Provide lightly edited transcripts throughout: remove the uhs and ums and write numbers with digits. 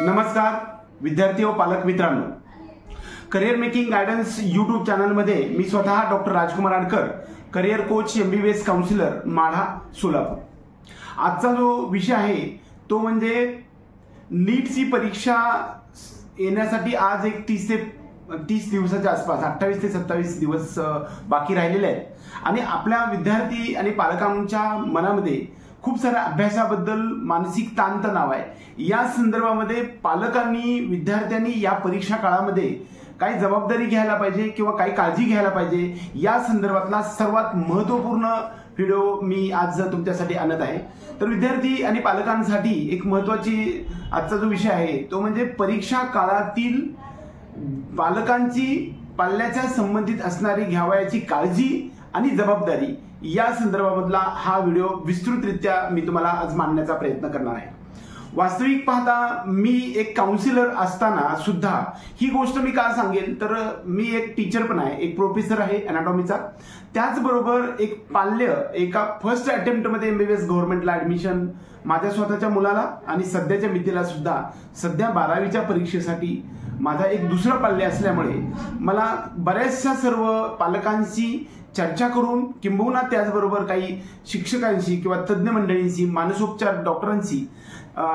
नमस्कार विद्यार्थी व पालक मित्रांनो, करिअर मेकिंग गायडन्स यूट्यूब चॅनलमध्ये मी स्वतः doctor Rajkumar Adkar, career coach, MBBS counsellor, Madha, Solapur. आजचा जो विषय आहे तो म्हणजे नीटची परीक्षा येण्यासाठी आज एक 30 दिवसाच्या आसपास 28 ते 27 दिवस बाकी राहिलेले आहेत आणि आपल्या विद्यार्थी आणि पालकांच्या मनामध्ये खूप साऱ्या अभ्यासाबद्दल मानसिक ताणतणाव आहे। या संदर्भामध्ये पालकांनी, विद्यार्थ्यांनी या परीक्षा काळामध्ये काही जबाबदारी घ्यायला पाहिजे किंवा काही काळजी घ्यायला पाहिजे, या संदर्भातला सर्वात महत्त्वपूर्ण व्हिडिओ मी आज तुमच्यासाठी आणत आहे। तर विद्यार्थी आणि पालकांसाठी एक महत्त्वाची आजचा जो विषय आहे तो म्हणजे परीक्षा काळातील पालकांची पाल्याच्या संबंधित असणारी घ्यावयाची काळजी आणि जबाबदारी, या संदर्भामधला हा व्हिडिओ विस्तृतरित्या मी तुम्हाला आज मांडण्याचा प्रयत्न करणार आहे। वास्तविक पाहता मी एक काउन्सिलर असताना सुद्धा ही गोष्ट मी का सांगेल, तर मी एक टीचर पण आहे, एक प्रोफेसर आहे अॅनाटॉमीचा, त्याचबरोबर एक पाल्य एका फर्स्ट अटेम्प्टमध्ये MBBS गव्हर्नमेंटला ऍडमिशन माझ्या स्वतःच्या मुलाला आणि सध्याच्या मितीला सुद्धा सध्या 12वीच्या परीक्षेसाठी माझा एक दुसरा पाल्य असल्यामुळे मला बऱ्याचशा सर्व पालकांशी चर्चा करून, किंबहुना त्याचबरोबर काही शिक्षकांशी किंवा तज्ज्ञ मंडळींशी, मानसोपचार डॉक्टरांशी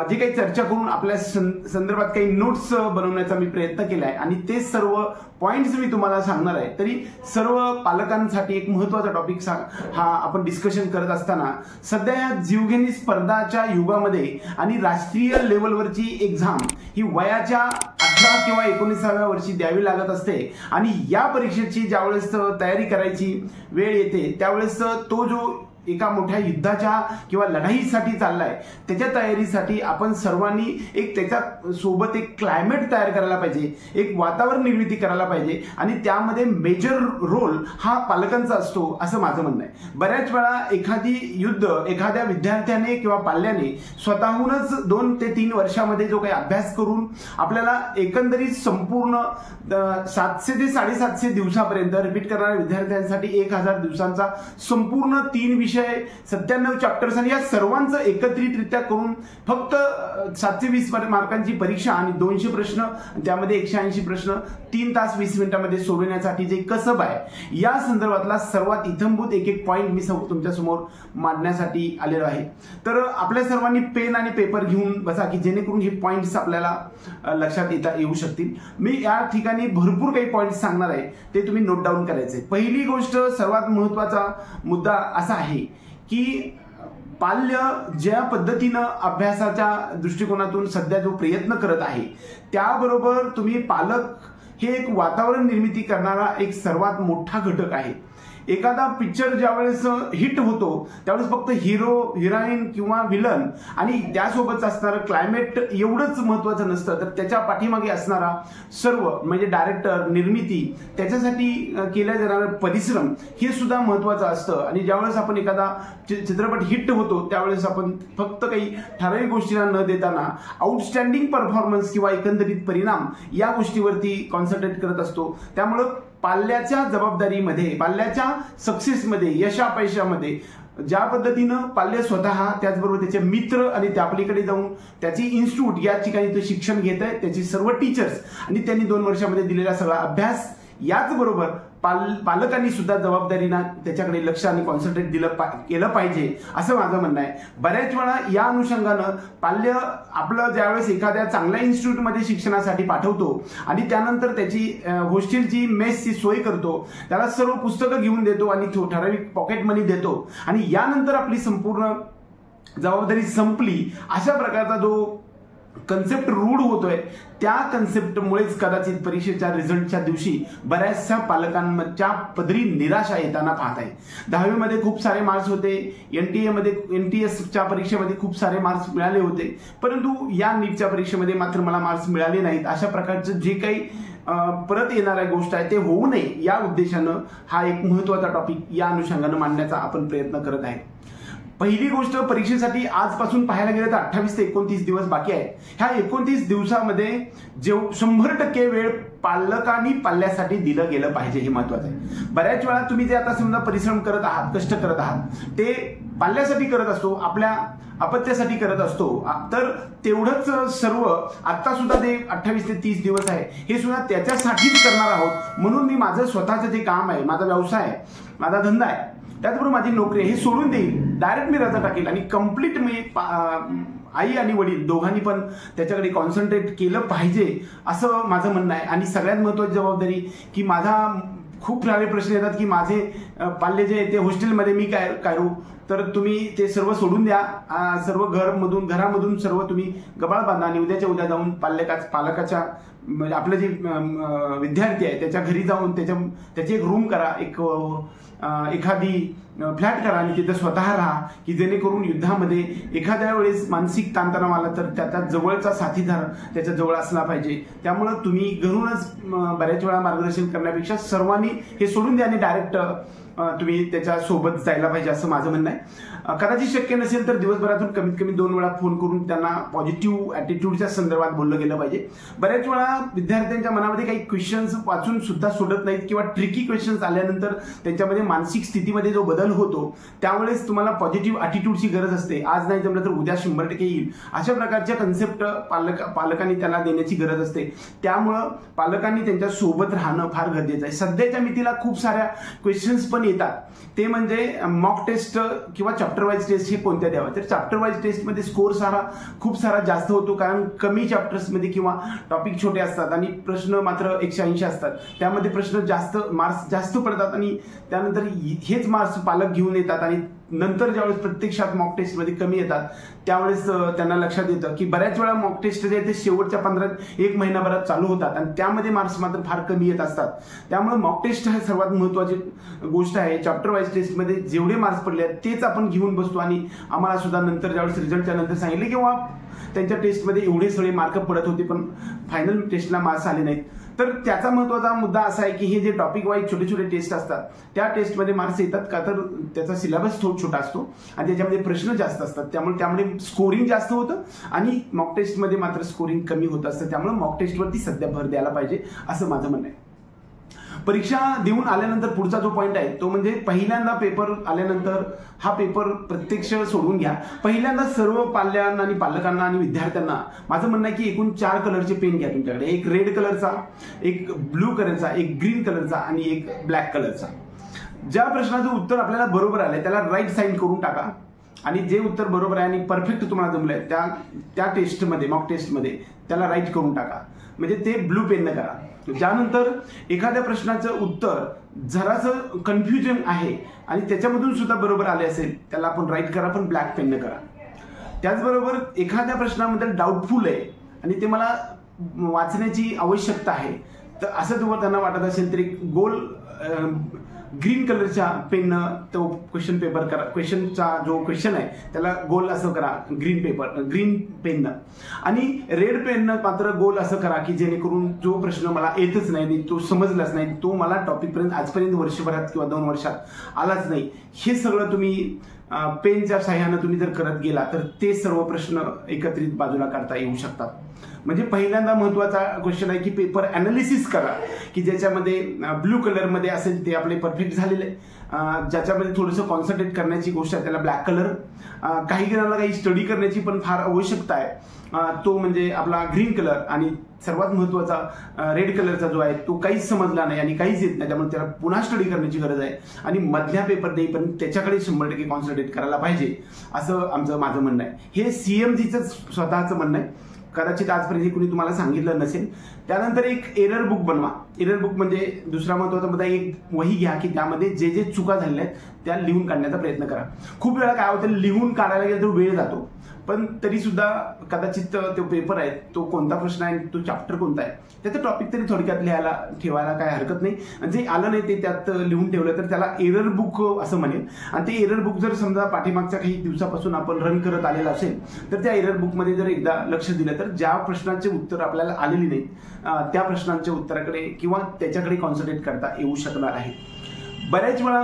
जे काही चर्चा करून आपल्या संदर्भात काही नोट्स बनवण्याचा मी प्रयत्न केलाय आणि ते सर्व पॉइंट्स मी तुम्हाला सांगणार आहे। तरी सर्व पालकांसाठी एक महत्त्वाचा टॉपिक हा आपण डिस्कशन करत असताना सध्या या जीवघेणी स्पर्धाच्या युगामध्ये आणि राष्ट्रीय लेवलवरची एक्झाम ही वयाच्या 18 किंवा 19व्या वर्षी द्यावी लागत असते आणि या परीक्षेची ज्यावेळेस तयारी करायची वेळ येते त्यावेळेस तो जो एका मोठ्या युद्धाच्या किंवा लढाईसाठी चाललाय त्याच्या तयारीसाठी आपण सर्वांनी एक त्याच्या सोबत एक क्लायमेट तयार करायला पाहिजे, एक वातावरण निर्मिती करायला पाहिजे आणि त्यामध्ये मेजर रोल हा पालकांचा असतो असं माझं म्हणणं आहे। बऱ्याच वेळा एखादी युद्ध एखाद्या विद्यार्थ्याने किंवा पाल्याने स्वतःहूनच 2 ते 3 वर्षामध्ये जो काही अभ्यास करून आपल्याला एकंदरीत संपूर्ण 700 ते 750 दिवसापर्यंत रिपीट करणाऱ्या विद्यार्थ्यांसाठी 1000 दिवसांचा संपूर्ण 3 विषय 97 चॅप्टर्स आणि या सर्वांचं एकत्रितरित्या करून फक्त 720 मार्कांची परीक्षा आणि 200 प्रश्न, त्यामध्ये 180 प्रश्न 3 तास 20 मिनिटांमध्ये सोडवण्यासाठी जे कसब आहे, या संदर्भातला सर्वात इत्थंभूत एक पॉइंट मी तुमच्या समोर मांडण्यासाठी आलेलो आहे। तर आपल्या सर्वांनी पेन आणि पेपर घेऊन बसा की जेणेकरून हे पॉइंट्स आपल्याला लक्षात येऊ शकतील। मी या ठिकाणी भरपूर काही पॉइंट्स सांगणार आहे, ते तुम्ही नोट डाऊन करायचे। पहिली गोष्ट, सर्वात महत्त्वाचा मुद्दा असा आहे की पाल्य ज्या पद्धतीनं अभ्यासाच्या दृष्टिकोनातून सध्या जो प्रयत्न करत आहे त्याबरोबर तुम्ही पालक हे एक वातावरण निर्मिती करणारा एक सर्वात मोठा घटक आहे। एखादा पिक्चर ज्यावेळेस हिट होतो त्यावेळेस फक्त हिरो, हिरोईन किंवा विलन आणि त्यासोबत असणारं क्लायमेट एवढंच महत्त्वाचं नसतं, तर त्याच्या पाठीमागे असणारा सर्व म्हणजे डायरेक्टर, निर्मिती, त्याच्यासाठी केल्या जाणारे परिश्रम हे सुद्धा महत्त्वाचं असतं। आणि ज्यावेळेस आपण एखादा चित्रपट हिट होतो त्यावेळेस आपण फक्त काही ठराविक गोष्टींना न देताना आउटस्टँडिंग परफॉर्मन्स किंवा एकंदरीत परिणाम या गोष्टीवरती कॉन्सन्ट्रेट करत असतो। त्यामुळं पाल्याच्या जबाबदारीमध्ये, पाल्याच्या सक्सेसमध्ये, यशापयशामध्ये ज्या पद्धतीनं पाल्य स्वतः, त्याचबरोबर त्याचे मित्र आणि त्या पलीकडे जाऊन त्याची इन्स्टिट्यूट या ठिकाणी ते शिक्षण घेत आहे, त्याची सर्व टीचर्स आणि त्यांनी 2 वर्षामध्ये दिलेला सगळा अभ्यास, याचबरोबर पालकांनी सुद्धा जबाबदारीनं त्याच्याकडे लक्ष आणि कॉन्सन्ट्रेट केलं पाहिजे असं माझं म्हणणं आहे। बऱ्याच वेळा या अनुषंगानं पाल्य आपलं ज्यावेळेस एखाद्या चांगल्या इन्स्टिट्यूटमध्ये शिक्षणासाठी पाठवतो आणि त्यानंतर त्याची हॉस्टेलची, मेसची सोय करतो, त्याला सर्व पुस्तकं घेऊन देतो आणि ठराविक पॉकेट मनी देतो आणि यानंतर आपली संपूर्ण जबाबदारी संपली अशा प्रकारचा जो कन्सेप्ट रूढ होतोय, त्या कन्सेप्टमुळेच कदाचित परीक्षेच्या रिझल्टच्या दिवशी बऱ्याचशा पालकांच्या पदरी निराशा येताना पाहत आहे। 10वी मध्ये खूप सारे मार्क्स होते, NTSच्या परीक्षेमध्ये खूप सारे मार्क्स मिळाले होते, परंतु या नीटच्या परीक्षेमध्ये मात्र मला मार्क्स मिळाले नाहीत। अशा प्रकारचं जे काही परत येणाऱ्या गोष्ट आहे ते होऊ नये या उद्देशानं हा एक महत्त्वाचा टॉपिक या अनुषंगानं मांडण्याचा आपण प्रयत्न करत आहे। पहिली गोष्ट, परीक्षेसाठी आजपासून पाहायला गेलं तर 28 ते 29 दिवस बाकी आहे. ह्या 29 दिवसामध्ये 100% वेळ पालकांनी पाल्यासाठी दिलं गेलं पाहिजे, हे महत्वाचं आहे. बऱ्याच वेळा तुम्ही जे आता समजा परिश्रम करत आहात, कष्ट करत आहात, ते पाल्यासाठी करत असतो, आपल्या अपत्यासाठी करत असतो. तर तेवढंच सर्व आता सुद्धा ते 28 ते 30 दिवस आहे, हे सुद्धा त्याच्यासाठीच करणार आहोत. म्हणून मी माझं स्वतःचं जे काम आहे, माझा व्यवसाय आहे, माझा धंदा आहे, त्याचबरोबर माझी नोकरी आहे, हे सोडून देईल, डायरेक्ट मी रजा टाकेल आणि कम्प्लीट मी आई आणि वडील दोघांनी पण त्याच्याकडे कॉन्सन्ट्रेट केलं पाहिजे, असं माझं म्हणणं आहे. आणि सगळ्यात महत्त्वाची जबाबदारी की माझा खूप सारे प्रश्न येतात की माझे पाल्य जे ते हॉस्टेलमध्ये मी काय करू, तर तुम्ही ते सर्व सोडून द्या. सर्व घरामधून सर्व तुम्ही गबाळ बांधा आणि उद्याच्या उद्या जाऊन पालकाच्या म्हणजे आपलं जे विद्यार्थी आहे त्याच्या घरी जाऊन त्याची एक रूम करा, एखादी फ्लॅट करा आणि तिथे स्वतः राहा, की जेणेकरून युद्धामध्ये एखाद्या वेळेस मानसिक ताणतणाव आला तर त्याचा जवळचा साथीदार त्याच्या जवळ असला पाहिजे. त्यामुळं तुम्ही घरूनच बऱ्याच वेळा मार्गदर्शन करण्यापेक्षा सर्वांनी हे सोडून द्या आणि डायरेक्ट तुम्ही त्याच्या सोबत जायला पाहिजे, असं माझं म्हणणं आहे. कदाचित शक्य नसेल तर दिवसभरातून कमीत कमी 2 वेळा फोन करून त्यांना पॉझिटिव्ह ॲटिट्यूडच्या संदर्भात बोललं गेलं पाहिजे. बऱ्याच वेळा विद्यार्थ्यांच्या मनामध्ये काही क्वेश्चन्स वाचून सुद्धा सोडत नाहीत किंवा ट्रिकी क्वेश्चन्स आल्यानंतर त्यांच्यामध्ये मानसिक स्थितीमध्ये जो बदल होतो त्यावेळेस तुम्हाला पॉझिटिव्ह ॲटिट्यूडची गरज असते. आज नाही जमलं तर उद्या 100% येईल, अशा प्रकारच्या कन्सेप्ट पालकांनी त्याला देण्याची गरज असते. त्यामुळं पालकांनी त्यांच्या सोबत राहणं फार गरजेचं आहे. सध्याच्या मितीला खूप साऱ्या क्वेश्चन्स पण येतात, ते म्हणजे मॉक टेस्ट किंवा चॅप्टर वाईज टेस्ट हे कोणत्या द्यावा. तर चॅप्टर वाईज टेस्टमध्ये स्कोर खूप सारा जास्त होतो, कारण कमी चॅप्टर्समध्ये किंवा टॉपिक छोटे असतात आणि प्रश्न मात्र 180 असतात. त्यामध्ये प्रश्न जास्त मार्क्स जास्त पडतात आणि त्यानंतर हेच मार्क्स पालक घेऊन येतात आणि नंतर ज्यावेळेस प्रत्यक्षात मॉक टेस्टमध्ये कमी येतात त्यावेळेस त्यांना लक्षात येतं की बऱ्याच वेळा मॉक टेस्ट जे ते शेवटच्या 1 महिनाभरात चालू होतात आणि त्यामध्ये मार्क्स मात्र फार कमी येत असतात. त्यामुळे मॉक टेस्ट हा सर्वात महत्त्वाची गोष्ट आहे. चॅप्टर वाईज टेस्टमध्ये जेवढे मार्क्स पडले आहेत तेच आपण घेऊन बसतो आणि आम्हाला सुद्धा नंतर ज्यावेळेस रिझल्टच्या नंतर सांगितले किंवा त्यांच्या टेस्टमध्ये एवढे सगळे मार्क पडत होते पण फायनल टेस्टला मार्क्स आले नाहीत. तर त्याचा महत्त्वाचा मुद्दा असा आहे की हे जे टॉपिक वाईज छोटे छोटे टेस्ट असतात त्या टेस्टमध्ये मार्क्स येतात का, तर त्याचा सिलेबस छोटा असतो आणि त्याच्यामध्ये प्रश्न जास्त असतात. त्यामुळे स्कोरिंग जास्त होतं आणि मॉक टेस्टमध्ये मात्र स्कोरिंग कमी होत असतं. त्यामुळे मॉक टेस्टवरती सध्या भर द्यायला पाहिजे, असं माझं म्हणणं आहे. परीक्षा देऊन आल्यानंतर पुढचा जो पॉईंट आहे तो म्हणजे पहिल्यांदा पेपर आल्यानंतर हा पेपर प्रत्यक्ष सोडून घ्या. पहिल्यांदा सर्व पाल्यांना आणि पालकांना आणि विद्यार्थ्यांना माझं म्हणणं आहे की एकूण 4 कलरचे पेन घ्या तुमच्याकडे. एक रेड कलरचा, एक ब्लू कलरचा, एक ग्रीन कलरचा आणि एक ब्लॅक कलरचा. ज्या प्रश्नाचं उत्तर आपल्याला बरोबर आलंय त्याला राईट साईन करून टाका आणि जे उत्तर बरोबर आहे आणि परफेक्ट तुम्हाला जमलंय त्या टेस्टमध्ये मॉक टेस्टमध्ये त्याला राईट करून टाका, म्हणजे ते ब्लू पेननं करा. ज्यानंतर एखाद्या प्रश्नाचं उत्तर जरासं कन्फ्युजन आहे आणि त्याच्यामधून सुद्धा बरोबर आले असेल त्याला आपण राईट करा, पण ब्लॅक पेननं करा. त्याचबरोबर एखाद्या प्रश्नामध्ये डाऊटफुल आहे आणि ते मला वाचण्याची आवश्यकता आहे तर असं तुम्हाला त्यांना वाटत असेल तर एक गोल ग्रीन कलरच्या पेननं तो क्वेश्चन पेपर करा. क्वेश्चनचा जो क्वेश्चन आहे त्याला गोल असं करा ग्रीन पेननं, आणि रेड पेननं मात्र गोल असं करा की जेणेकरून जो प्रश्न मला येतच नाही, तो समजलाच नाही, तो मला टॉपिकपर्यंत आजपर्यंत वर्षभरात किंवा 2 वर्षात आलाच नाही, हे सगळं तुम्ही पेनच्या साह्यानं तुम्ही जर करत गेला तर ते सर्व प्रश्न एकत्रित बाजूला काढता येऊ शकतात. म्हणजे पहिल्यांदा महत्त्वाचा क्वेश्चन आहे की पेपर ॲनालिसिस करा की ज्याच्यामध्ये ब्लू कलरमध्ये असेल ते आपले परफेक्ट झालेले आहे. ज्याच्यामध्ये थोडंसं कॉन्सन्ट्रेट करण्याची गोष्ट आहे त्याला ब्लॅक कलर. काही जणांना काही स्टडी करण्याची पण फार आवश्यकता आहे तो म्हणजे आपला ग्रीन कलर. आणि सर्वात महत्त्वाचा रेड कलरचा जो आहे तो काहीच समजला नाही आणि काहीच येत नाही, त्यामुळे त्याला पुन्हा स्टडी करण्याची गरज आहे आणि मधल्या पेपर देईपर्यंत त्याच्याकडे 100% कॉन्सन्ट्रेट करायला पाहिजे, असं माझं म्हणणं आहे. हे CMGचं स्वतःचं म्हणणं आहे, कदाचित आजपर्यंत कुणी तुम्हाला सांगितलं नसेल. त्यानंतर एक एरर बुक बनवा. एरर बुक म्हणजे दुसरा महत्त्वाचा मुद्दा, एक वही घ्या की त्यामध्ये जे जे चुका झालेल्या आहेत त्या लिहून काढण्याचा प्रयत्न करा. खूप वेळा काय होतं, लिहून काढायला गेलं तर वेळ जातो, पण तरी सुद्धा कदाचित तो पेपर आहे तो कोणता प्रश्न आहे तो चॅप्टर कोणता आहे त्याचं टॉपिक तरी थोडक्यात ठेवायला काय हरकत नाही. आणि जे आलं नाही ते त्यात लिहून ठेवलं तर त्याला एरर बुक असं म्हणेल. आणि ते एरर बुक जर समजा पाठीमागच्या काही दिवसापासून आपण रन करत आलेलं असेल तर त्या एरर बुकमध्ये जर एकदा लक्ष दिलं तर ज्या प्रश्नांचे उत्तर आपल्याला आलेली नाहीत त्या प्रश्नांच्या उत्तराकडे किंवा त्याच्याकडे कॉन्सन्ट्रेट करता येऊ शकणार आहे. बऱ्याच वेळा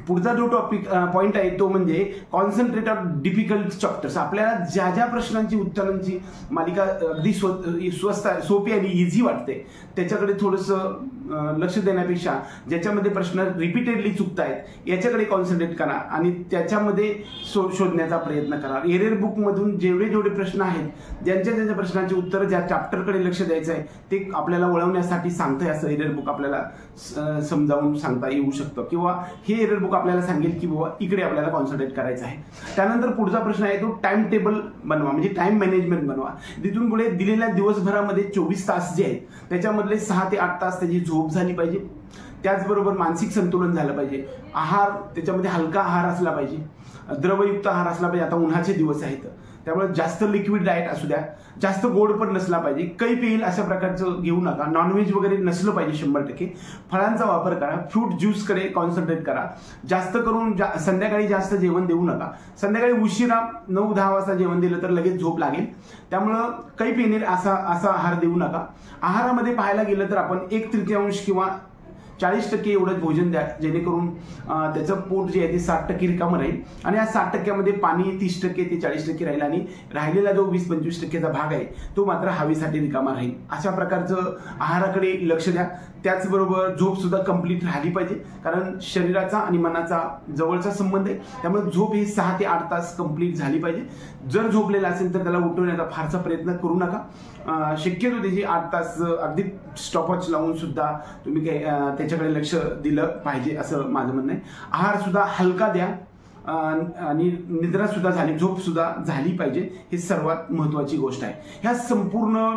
पुढचा जो टॉपिक पॉईंट आहे तो म्हणजे कॉन्सन्ट्रेट ऑन डिफिकल्ट चॅप्टर्स. आपल्याला ज्या ज्या प्रश्नांची उत्तरांची मालिका अगदी स्वस्त सोपी आणि इझी वाटते त्याच्याकडे थोडंसं लक्ष देण्यापेक्षा ज्याच्यामध्ये प्रश्न रिपीटेडली चुकतायत याच्याकडे कॉन्सन्ट्रेट करा आणि त्याच्यामध्ये शोधण्याचा प्रयत्न करा. एरर बुकमधून जेवढे प्रश्न आहेत ज्यांच्या प्रश्नांची उत्तरं ज्या चॅप्टरकडे लक्ष द्यायचं आहे ते आपल्याला वळवण्यासाठी सांगतंय असं एरर बुक आपल्याला समजावून सांगता येऊ शकतं किंवा हे एरर बुक आपल्याला सांगेल की बाबा इकडे आपल्याला कॉन्सन्ट्रेट करायचं आहे. त्यानंतर पुढचा प्रश्न आहे तो टाइम टेबल बनवा म्हणजे टाइम मॅनेजमेंट बनवा. तिथून पुढे दिलेल्या दिवसभरामध्ये 24 तास जे आहेत त्याच्यामधले 6 ते 8 तास त्याची झोप झाली पाहिजे. त्याचबरोबर मानसिक संतुलन झालं पाहिजे. आहार त्याच्यामध्ये हलका आहार असला पाहिजे, द्रवयुक्त आहार असला पाहिजे. आता उन्हाचे दिवस आहेत त्यामुळे जास्त लिक्विड डाएट असू द्या, जास्त गोड पण नसला पाहिजे, कैप येईल अशा प्रकारचं घेऊ नका. नॉनव्हेज वगैरे नसलं पाहिजे 100%. फळांचा वापर करा, फ्रूट ज्यूसकडे कॉन्सन्ट्रेट करा. जास्त करून संध्याकाळी जास्त जेवण देऊ नका. संध्याकाळी उशिरा 9-10 वाजता जेवण दिलं तर लगेच झोप लागेल, त्यामुळं कैप येईल असा आहार देऊ नका. आहारामध्ये पाहायला गेलं तर आपण 1/3 किंवा 40% एवढंच भोजन द्या जेणेकरून त्याचं पोट जे आहे ते 60% रिकामं राहील आणि या 60%मध्ये पाणी 30% ते 40% राहील आणि राहिलेला जो 20-25%चा भाग आहे तो मात्र हवेसाठी रिकामा राहील. अशा प्रकारचं आहाराकडे लक्ष द्या. त्याचबरोबर झोप सुद्धा कंप्लीट राहिली पाहिजे कारण शरीराचा आणि मनाचा जवळचा संबंध आहे, त्यामुळे झोप ही 6 ते 8 तास कंप्लीट झाली पाहिजे. जर झोपलेला असेल तर त्याला उठवण्याचा फारसा प्रयत्न करू नका. शक्यतो त्याची 8 तास अगदी स्टॉपवॉच लावून सुद्धा तुम्ही त्याच्याकडे लक्ष दिलं पाहिजे असं माझं म्हणणं आहे. आहार सुद्धा हलका द्या आणि निद्रा सुद्धा झाली, झोप सुद्धा झाली पाहिजे. ही सर्वात महत्वाची गोष्ट आहे. ह्या संपूर्ण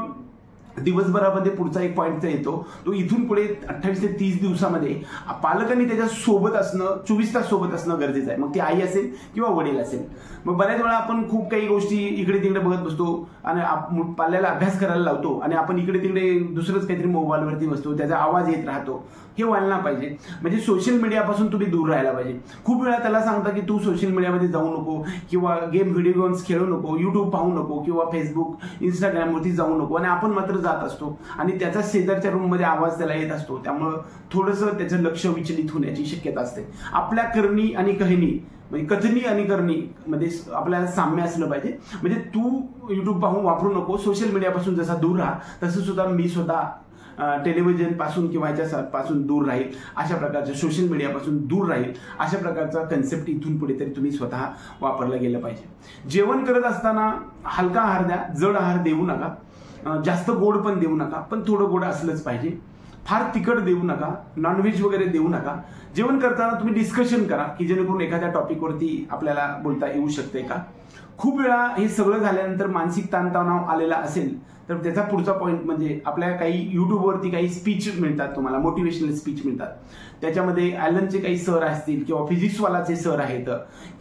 दिवसभरामध्ये पुढचा एक पॉईंट येतो तो इथून पुढे 28 ते 30 दिवसामध्ये पालकांनी त्याच्या सोबत असणं, 24 तास सोबत असणं गरजेचं आहे. मग ती आई असेल किंवा वडील असेल. मग बऱ्याच वेळा आपण खूप काही गोष्टी इकडे तिकडे बघत बसतो आणि पाल्याला अभ्यास करायला लावतो आणि आपण इकडे तिकडे दुसरंच काहीतरी मोबाईलवरती बसतो, त्याचा आवाज येत राहतो. हे व्हायला पाहिजे. म्हणजे सोशल मीडियापासून तुम्ही दूर राहायला पाहिजे. खूप वेळा त्याला सांगता की तू सोशल मीडियामध्ये जाऊ नको किंवा व्हिडिओ गेम्स खेळू नको, युट्यूब पाहू नको किंवा फेसबुक इंस्टाग्रामवरती जाऊ नको आणि आपण मात्र जात असतो आणि त्याचा शेजारच्या रूममध्ये आवाज त्याला येत असतो. त्यामुळं थोडंसं त्याचं लक्ष विचलित होण्याची शक्यता असते. आपल्या करणी आणि कहणी म्हणजे कथनी आणि करणी मध्ये आपल्याला साम्य असलं पाहिजे. म्हणजे तू युट्यूब पाहून वापरू नको, सोशल मीडियापासून जसा दूर राहा तसं सुद्धा मी स्वतः टेलिव्हिजन पासून किंवा ह्याच्यापासून दूर राहील, अशा प्रकारच्या सोशल मीडियापासून दूर राहील अशा प्रकारचा कन्सेप्ट इथून पुढे तरी तुम्ही स्वतः वापरला गेलं पाहिजे. जेवण करत असताना हलका आहार द्या, जड आहार देऊ नका. जास्त गोड पण देऊ नका, पण थोडं गोड असलंच पाहिजे. फार तिखट देऊ नका, नॉनव्हेज वगैरे देऊ नका. जेवण करताना तुम्ही डिस्कशन करा की जेणेकरून एखाद्या टॉपिकवरती आपल्याला बोलता येऊ शकते का. खूप वेळा हे सगळं झाल्यानंतर मानसिक ताणतणाव आलेला असेल तर त्याचा पुढचा पॉईंट म्हणजे आपल्या काही युट्यूबवरती काही स्पीच मिळतात, तुम्हाला मोटिवेशनल स्पीच मिळतात. त्याच्यामध्ये ॲलनचे काही सर असतील किंवा फिजिक्सवालाचे सर आहेत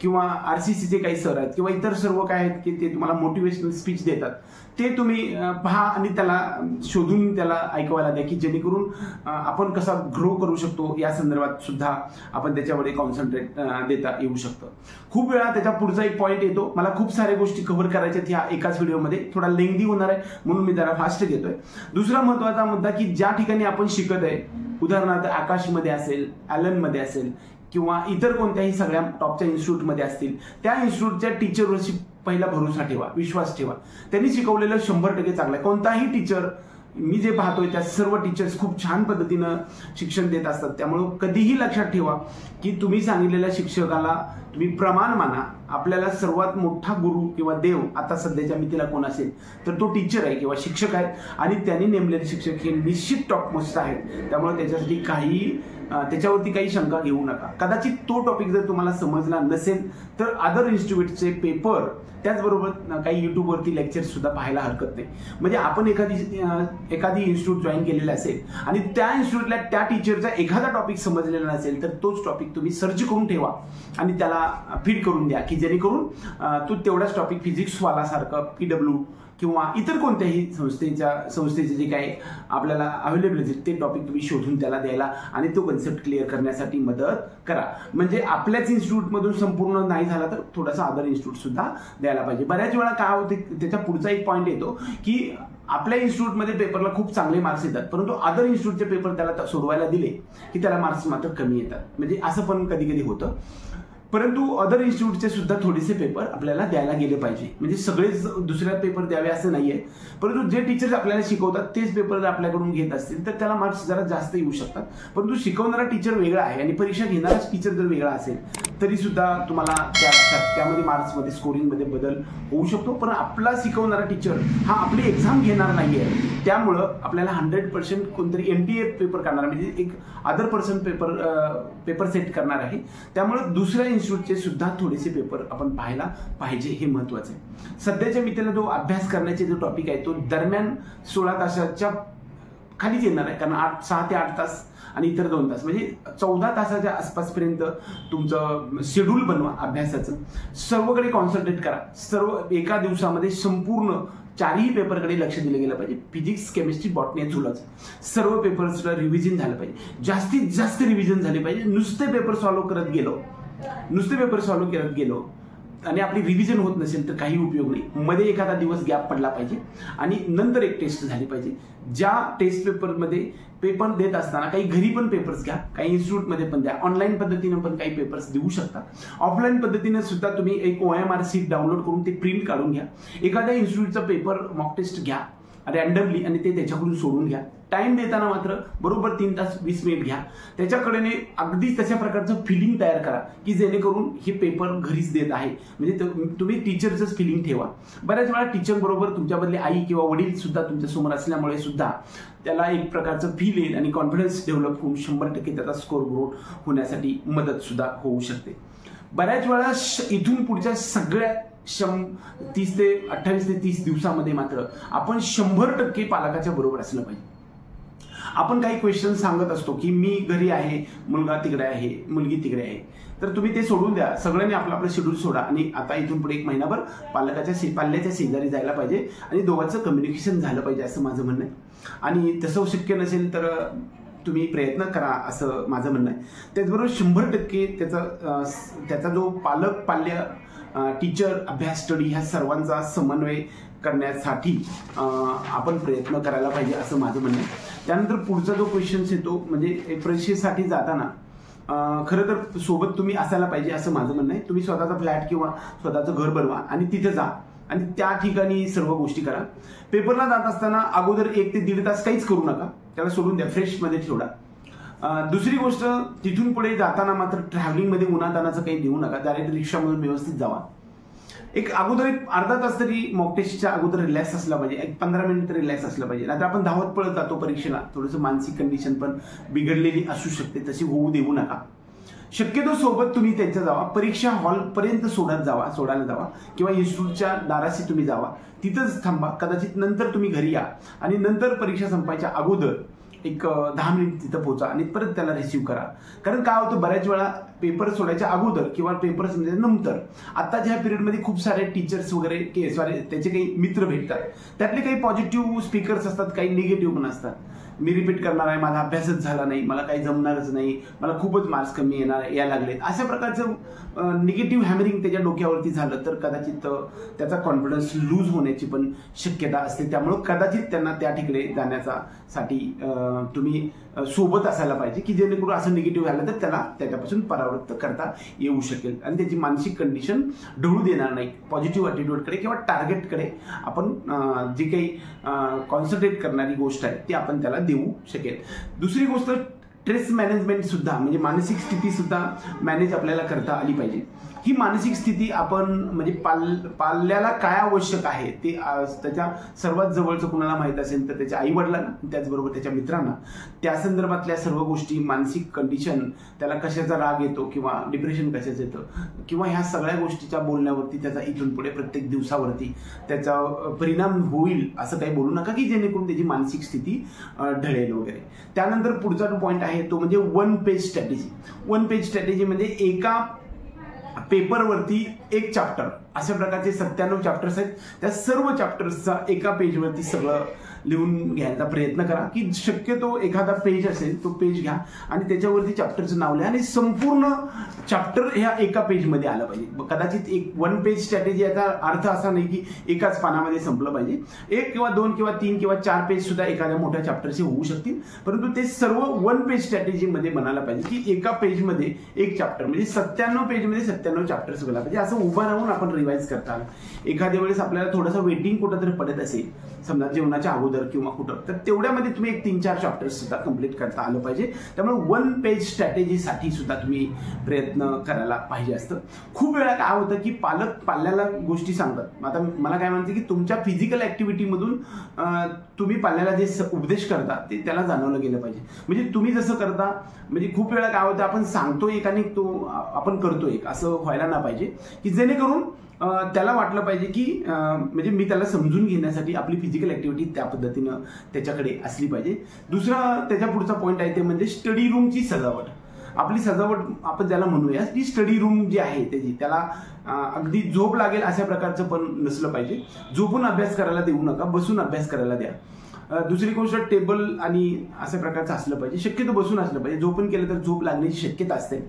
किंवा RCCचे काही सर आहेत किंवा इतर सर्व काय आहेत की ते तुम्हाला मोटिवेशनल स्पीच देतात. ते तुम्ही पहा आणि त्याला शोधून त्याला ऐकवायला द्या की जेणेकरून आपण कसा ग्रो करू शकतो या संदर्भात सुद्धा आपण त्याच्यावर कॉन्सन्ट्रेट देता येऊ शकतं. खूप वेळा त्याच्या पुढचा एक पॉईंट येतो, मला खूप साऱ्या गोष्टी कव्हर करायच्यात ह्या एकाच व्हिडिओमध्ये, थोडा लेंदी होणार आहे म्हणून मी जरा फास्ट घेतोय. दुसरा महत्वाचा मुद्दा की ज्या ठिकाणी आपण शिकत आहे, उदाहरणार्थ आकाशमध्ये असेल, ॲलनमध्ये असेल किंवा इतर कोणत्याही सगळ्या टॉपच्या इन्स्टिट्यूटमध्ये असतील, त्या इन्स्टिट्यूटच्या टीचरवरची पहिला भरोसा ठेवा, विश्वास ठेवा. त्यांनी शिकवलेलं 100% चांगलं आहे. कोणताही टीचर मी जे पाहतोय त्या सर्व टीचर्स खूप छान पद्धतीनं शिक्षण देत असतात. त्यामुळं कधीही लक्षात ठेवा की तुम्ही सांगितलेल्या शिक्षकाला तुम्ही प्रमाण माना. आपल्याला सर्वात मोठा गुरु किंवा देव आता सध्याच्या मितीला कोण असेल तर तो टीचर आहे किंवा शिक्षक आहेत आणि त्यांनी नेमलेले शिक्षक हे निश्चित टॉपमोस्ट आहेत. त्यामुळे त्याच्यासाठी त्याच्यावरती काही शंका घेऊ नका. कदाचित तो टॉपिक जर तुम्हाला समजला नसेल तर अदर इन्स्टिट्यूटचे पेपर त्याचबरोबर काही युट्यूबवरती लेक्चर्स सुद्धा पाहायला हरकत नाही. म्हणजे आपण एखादी इन्स्टिट्यूट जॉईन केलेलं असेल आणि त्या इन्स्टिट्यूटला त्या टीचरचा एखादा टॉपिक समजलेला नसेल तर तोच टॉपिक तुम्ही सर्च करून ठेवा आणि त्याला फीड करून द्या की जेणेकरून तो तेवढाच टॉपिक फिजिक्सवाला सारखं PW किंवा इतर कोणत्याही संस्थेचे जे काही आपल्याला अवेलेबल असेल ते टॉपिक तुम्ही शोधून त्याला द्यायला आणि तो कन्सेप्ट क्लिअर करण्यासाठी मदत करा. म्हणजे आपल्याच इन्स्टिट्यूटमधून संपूर्ण नाही झाला तर थोडासा अदर इन्स्टिट्यूट सुद्धा द्यायला यायला पाहिजे. बऱ्याच वेळा काय होते, त्याच्या पुढचा एक पॉईंट येतो की आपल्या इन्स्टिट्यूटमध्ये पेपरला खूप चांगले मार्क्स येतात, परंतु अदर इन्स्टिट्यूटचे पेपर त्याला सोडवायला दिले की त्याला मार्क्स मात्र कमी येतात. म्हणजे असं पण कधी कधी होतं. परंतु अदर इन्स्टिट्यूटचे सुद्धा थोडेसे पेपर आपल्याला द्यायला गेले पाहिजे. म्हणजे सगळेच दुसऱ्या पेपर द्यावे असं नाहीये, परंतु जे टीचर्स आपल्याला शिकवतात तेच पेपर जर आपल्याकडून घेत असतील तर त्याला मार्क्स जरा जास्त येऊ शकतात. परंतु शिकवणारा टीचर वेगळा आहे आणि परीक्षा घेणारा टीचर जर वेगळा असेल तरी सुद्धा तुम्हाला त्यामध्ये मार्क्समध्ये स्कोरिंगमध्ये बदल होऊ शकतो. पण आपला शिकवणारा टीचर हा आपली एक्झाम घेणार नाहीये, त्यामुळं आपल्याला 100% कोणतरी MTA पेपर करणार, म्हणजे एक अदर पर्सन पेपर सेट करणार आहे. त्यामुळे दुसऱ्या इन्स्टिट्यूटचे सुद्धा थोडेसे पेपर आपण पाहायला पाहिजे, हे महत्वाचं आहे. सध्याच्या मित्रांनो जो अभ्यास करण्याचे जो टॉपिक आहे तो दरम्यान 16 तासाच्या खालीच येणार आहे, कारण 6 ते 8 तास आणि इतर 2 तास, म्हणजे 14 तासाच्या आसपासपर्यंत तुमचं शेड्यूल बनवा अभ्यासाचं. सर्वकडे कॉन्सन्ट्रेट करा. सर्व एका दिवसामध्ये संपूर्ण 4ही पेपरकडे लक्ष दिलं गेलं पाहिजे. फिजिक्स, केमिस्ट्री, बॉटनी, झुलॉजी सर्व पेपर्सला रिव्हिजन झालं पाहिजे. जास्तीत जास्त रिव्हिजन झाले पाहिजे. नुसते पेपर सॉल्व्ह करत गेलो आणि आपली रिव्हिजन होत नसेल तर काही उपयोग नाही. मध्ये एखादा दिवस गॅप पडला पाहिजे आणि नंतर एक टेस्ट झाली पाहिजे. ज्या टेस्ट पेपरमध्ये पेपर देत असताना काही घरी पण पेपर्स घ्या, काही इन्स्टिट्यूटमध्ये पण द्या, ऑनलाईन पद्धतीने पण काही पेपर्स देऊ शकता. ऑफलाईन पद्धतीने सुद्धा तुम्ही एक OMR शीट डाउनलोड करून ते प्रिंट काढून घ्या. एखाद्या इन्स्टिट्यूटचा पेपर मॉक टेस्ट घ्या रॅन्डमली आणि ते त्याच्याकडून सोडून घ्या. टाइम देताना मात्र बरोबर 3 तास 20 मिनिट घ्या. त्याच्याकडे अगदी तशा प्रकारचं फिलिंग तयार करा की जेणेकरून हे पेपर घरीच देत आहे, म्हणजे तुम्ही टीचरचंच फिलिंग ठेवा. बऱ्याच वेळा टीचर बरोबर तुमच्याबद्दले आई किंवा वडील सुद्धा तुमच्या समोर असल्यामुळे सुद्धा त्याला एक प्रकारचं फील येईल आणि कॉन्फिडन्स डेव्हलप होऊन 100% त्याचा स्कोर ग्रोथ होण्यासाठी मदत सुद्धा होऊ शकते. बऱ्याच वेळा इथून पुढच्या सगळ्या 28 ते 30 दिवसामध्ये मात्र आपण 100% पालकाच्या बरोबर असलं पाहिजे. आपण काही क्वेश्चन सांगत असतो की मी घरी आहे, मुलगा तिकडे आहे, मुलगी तिकडे आहे, तर तुम्ही ते सोडून द्या. सगळ्यांनी आपलं शेड्यूल सोडा आणि आता इथून पुढे 1 महिनाभर पाल्याच्या शेजारी जायला पाहिजे आणि दोघांचं कम्युनिकेशन झालं पाहिजे असं माझं म्हणणं आहे. आणि तसं शक्य नसेल तर तुम्ही प्रयत्न करा असं माझं म्हणणं आहे. त्याचबरोबर 100% त्याचा जो पाल्य टीचर अभ्यास स्टडी ह्या सर्वांचा समन्वय करण्यासाठी आपण प्रयत्न करायला पाहिजे असं माझं म्हणणं आहे. त्यानंतर पुढचा जो क्वेश्चन्स येतो म्हणजे परीक्षेसाठी जाताना खरं तर सोबत तुम्ही असायला पाहिजे असं माझं म्हणणं आहे. तुम्ही स्वतःचा फ्लॅट किंवा स्वतःचं घर बनवा आणि तिथे जा आणि त्या ठिकाणी सर्व गोष्टी करा. पेपरला जात असताना अगोदर 1 ते 1.5 तास काहीच करू नका, त्याला सोडून द्या, फ्रेशमध्ये ठेवडा. दुसरी गोष्ट, तिथून पुढे जाताना मात्र ट्रॅव्हलिंगमध्ये उन्हातानाचं काही देऊ नका. डायरेक्ट रिक्षामधून व्यवस्थित जावा. अगोदर एक अर्धा तास तरी मॉक टेस्टच्या अगोदर रिलॅक्स असला पाहिजे, 15 मिनिट रिलॅक्स असलं पाहिजे. नाहीतर आपण धावत पळत जातो परीक्षेला, थोडंसं मानसिक कंडिशन पण बिघडलेली असू शकते, तशी होऊ देऊ नका. शक्यतो सोबत तुम्ही त्यांच्या जावा. परीक्षा हॉलपर्यंत सोडायला जावा किंवा इन्स्टिट्यूटच्या दाराशी तुम्ही जावा, तिथंच थांबा. कदाचित नंतर तुम्ही घरी या आणि नंतर परीक्षा संपायच्या अगोदर एक 10 मिनिट तिथं पोहोचा आणि परत त्याला रिसीव्ह करा. कारण काय होतं, बऱ्याच वेळा पेपर सोडायच्या अगोदर किंवा पेपर नंतर आत्ताच्या ह्या पिरियडमध्ये खूप सारे टीचर्स वगैरे त्याचे काही मित्र भेटतात. त्यातले काही पॉझिटिव्ह स्पीकर्स असतात, काही निगेटिव्ह पण असतात. मी रिपीट करणार आहे, माझा अभ्यासच झाला नाही, मला काही जमणारच नाही, मला खूपच मार्क्स कमी यायला लागलेत, अशा प्रकारचं निगेटिव्ह हॅमरिंग त्याच्या डोक्यावरती झालं तर कदाचित त्याचा कॉन्फिडन्स लूज होण्याची पण शक्यता असते. त्यामुळे कदाचित त्यांना त्या ठिकाणी जाण्यासाठी तुम्ही सोबत असायला पाहिजे की जेणेकरून असं निगेटिव्ह झालं तर त्याला त्याच्यापासून परावृत्त करता येऊ शकेल आणि त्याची मानसिक कंडिशन ढळू देणार नाही. पॉझिटिव्ह ॲटिट्यूडकडे किंवा टार्गेटकडे आपण जी काही कॉन्सन्ट्रेट करणारी गोष्ट आहे ती आपण त्याला देऊ शकेल. दुसरी गोष्ट, स्ट्रेस मॅनेजमेंट सुद्धा, म्हणजे मानसिक स्थिती सुद्धा मॅनेज आपल्याला करता आली पाहिजे. ही मानसिक स्थिती आपण म्हणजे पाल्याला काय आवश्यक आहे ते त्याच्या सर्वात जवळचं कुणाला माहीत असेल तर त्याच्या आईवडिलांना, त्याचबरोबर त्याच्या मित्रांना, त्या संदर्भातल्या सर्व गोष्टी, मानसिक कंडिशन, त्याला कशाचा राग येतो किंवा डिप्रेशन कशाचं येतं किंवा ह्या सगळ्या गोष्टीच्या बोलण्यावरती त्याचा इथून पुढे प्रत्येक दिवसावरती त्याचा परिणाम होईल असं काही बोलू नका की जेणेकरून त्याची मानसिक स्थिती ढळेल वगैरे. त्यानंतर पुढचा जो पॉईंट आहे तो म्हणजे 1 पेज स्ट्रॅटेजी. 1 पेज स्ट्रॅटेजी म्हणजे एका पेपरवरती एक चॅप्टर अशा प्रकारचे 97 चॅप्टर्स आहेत. त्या सर्व चॅप्टर्सचा एका पेजवरती सगळं लिहून घ्यायचा प्रयत्न करा, की शक्यतो एखादा पेज असेल तो पेज घ्या आणि त्याच्यावरती चॅप्टरचं नाव लिहा आणि संपूर्ण चॅप्टर ह्या एका पेजमध्ये आलं पाहिजे. कदाचित एक 1 पेज स्ट्रॅटेजी याचा अर्थ असा नाही की एकाच पानामध्ये संपलं पाहिजे. 1 किंवा 2 किंवा 3 किंवा 4 पेज सुद्धा एखाद्या मोठ्या चॅप्टरचे होऊ शकतील, परंतु ते सर्व 1 पेज स्ट्रॅटेजीमध्ये म्हणायला पाहिजे की एका पेजमध्ये एक चॅप्टर, म्हणजे 97 पेजमध्ये 97 चॅप्टर्स गेला पाहिजे. असं उभं राहून आपण रिवाइज करता आलं. एखाद्या वेळेस आपल्याला थोडंसं वेटिंग कुठंतरी पडत असेल, समजा जेवणाच्या अगोदर किंवा कुठं, तर तेवढ्यामध्ये तुम्ही एक 3-4 चॅप्टर्स सुद्धा कंप्लीट करता आलं पाहिजे. त्यामुळे 1 पेज स्ट्रॅटेजीसाठी सुद्धा तुम्ही प्रयत्न करायला पाहिजे असतं. खूप वेळा काय होतं की पालक पाल्याला गोष्टी सांगतात. आता मला काय म्हणते की तुमच्या फिजिकल ऍक्टिव्हिटीमधून तुम्ही पाल्याला जे उपदेश करता ते त्याला जाणवलं गेलं पाहिजे. म्हणजे तुम्ही जसं करता, म्हणजे खूप वेळा काय होतं आपण सांगतो एक आणि तो आपण करतो एक, असं व्हायला ना पाहिजे, की जेणेकरून त्याला वाटलं पाहिजे की म्हणजे मी त्याला समजून घेण्यासाठी आपली फिजिकल ऍक्टिव्हिटी त्या पद्धतीनं त्याच्याकडे असली पाहिजे. दुसरा त्याच्या पुढचा पॉईंट आहे ते म्हणजे स्टडी रूमची सजावट. आपली सजावट आपण ज्याला म्हणूया, ती स्टडी रूम जी आहे त्याची, त्याला अगदी झोप लागेल अशा प्रकारचं पण नसलं पाहिजे. झोपून अभ्यास करायला देऊ नका, बसून अभ्यास करायला द्या. दुसरी गोष्ट टेबल आणि अशा प्रकारचं असलं पाहिजे. शक्यतो बसून असलं पाहिजे. झोपून केलं तर झोप लागण्याची शक्यता असते.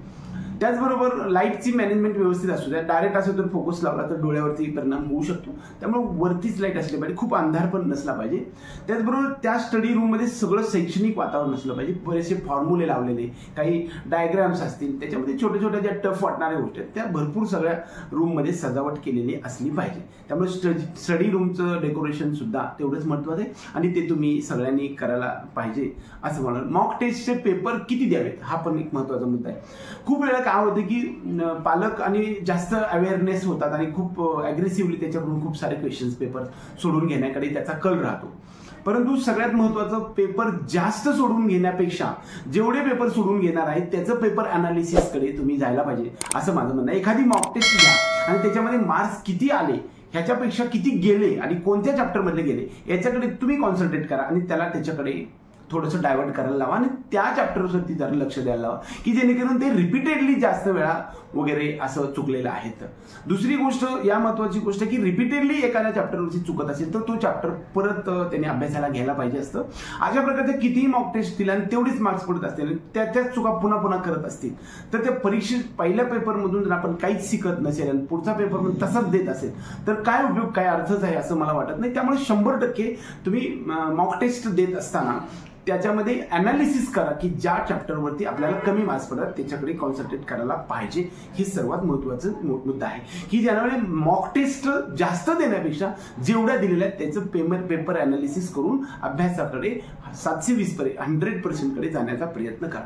त्याचबरोबर लाईटची मॅनेजमेंट व्यवस्थित असू द्या. डायरेक्ट असं जर फोकस लावला तर डोळ्यावरती परिणाम होऊ शकतो. त्यामुळे वरतीच लाईट असली पाहिजे, खूप अंधार पण नसला पाहिजे. त्याचबरोबर त्या स्टडी रूममध्ये सगळं शैक्षणिक वातावरण असलं पाहिजे. बरेचसे फॉर्म्युले लावलेले, काही डायग्राम्स असतील, त्याच्यामध्ये छोट्या छोट्या ज्या टफ वाटणाऱ्या गोष्टी आहेत त्या भरपूर सगळ्या रूममध्ये सजावट केलेली असली पाहिजे. त्यामुळे स्टडी रूमचं डेकोरेशन सुद्धा तेवढंच महत्त्वाचं आहे आणि ते तुम्ही सगळ्यांनी करायला पाहिजे असं म्हणून. मॉक टेस्टचे पेपर किती द्यावेत हा पण एक महत्त्वाचा मुद्दा आहे. खूप वेळा काय होतं की पालक आणि जास्त अवेअरनेस होतात आणि खूप अग्रेसिव्हली त्याच्याकडून खूप सारे क्वेश्चन्स पेपर सोडून घेण्याकडे त्याचा कल राहतो. परंतु सगळ्यात महत्त्वाचं, पेपर जास्त सोडून घेण्यापेक्षा जेवढे पेपर सोडून घेणार आहेत त्याचं पेपर अनालिसिसकडे तुम्ही जायला पाहिजे असं माझं म्हणणं आहे. एखादी मॉक टेस्ट घ्या आणि त्याच्यामध्ये मार्क्स किती आले, ह्याच्यापेक्षा किती गेले आणि कोणत्या चॅप्टरमधले गेले याच्याकडे तुम्ही कॉन्सन्ट्रेट करा आणि त्याला त्याच्याकडे थोडंसं डायव्हर्ट करायला लावा आणि त्या चॅप्टरवरती जरा लक्ष द्यायला लावा, की जेणेकरून ते रिपीटेडली जास्त वेळा वगैरे असं चुकलेलं आहे. दुसरी गोष्ट, या महत्वाची गोष्ट की रिपीटेडली एखाद्या चॅप्टरवरती चुकत असेल तर तो चॅप्टर परत त्याने अभ्यासाला घ्यायला पाहिजे असतं. अशा प्रकारचे कितीही मॉक टेस्ट दिल्या आणि तेवढीच मार्क्स पडत असतील, त्याच चुका पुन्हा पुन्हा करत असतील तर त्या परीक्षेत पहिल्या पेपरमधून जर आपण काहीच शिकत नसेल आणि पुढचा पेपरमधून तसाच देत असेल तर काय उपयोग, काय अर्थच आहे असं मला वाटत नाही. त्यामुळे 100% तुम्ही मॉक टेस्ट देत असताना त्याच्यामध्ये अनालिसिस करा की ज्या चॅप्टरवरती आपल्याला कमी मार्क्स पडतात त्याच्याकडे कॉन्सन्ट्रेट करायला पाहिजे. हे सर्वात महत्त्वाचं मुद्दा आहे की ज्यामुळे मॉक टेस्ट जास्त देण्यापेक्षा जेवढ्या दिलेल्या आहेत त्याचं पेपर अनालिसिस करून अभ्यासाकडे 720 100% कडे जाण्याचा प्रयत्न करा.